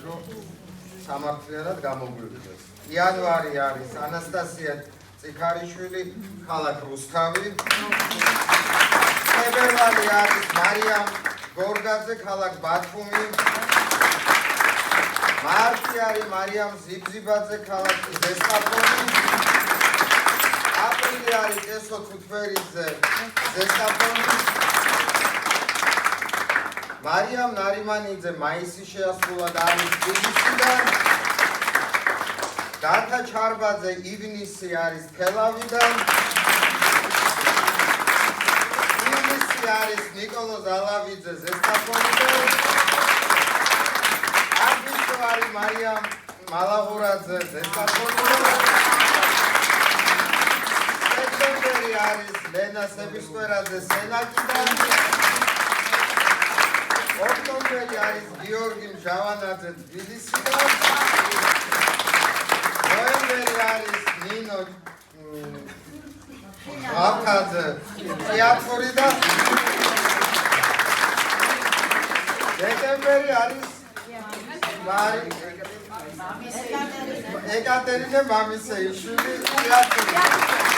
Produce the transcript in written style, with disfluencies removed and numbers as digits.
რომ სამართლიანად გამოგვიყვეს. იანვარი არის ანასტასია წიქარიშვილი, ქალაქ რუსთავი. ფებრვარი არის მარიამ გორგაძე, ქალაქ ბათუმი. მარტი არის მარიამ ზიბზიბაძე, ქალაქ ზესტაფონი. აპრილი არის კესო თუთბერიძე, ზესტაფონი. მარიამ ნარიმანიძე მაისი შეასრულა და არის თბილისიდან. დათა ჩარბაძე ივნისი არის თელავიდან. ივნისი არის ნიკოლო ზალავიძე ზესტაფონიდან. აგვისტო არის მარიამ მალაღურაძე ზესტაფონიდან. სექტემბერი არის ლენა სებისკვერაძე სენაკიდან. ოქტომბერი არის გიორგი მჟავანაძე თბილისიდან. ნოემბერი არის ნინო აფხაძე თეატრიდან. დეკემბერი არის ეკატერინე მამისეიშვილი თეატრიდან.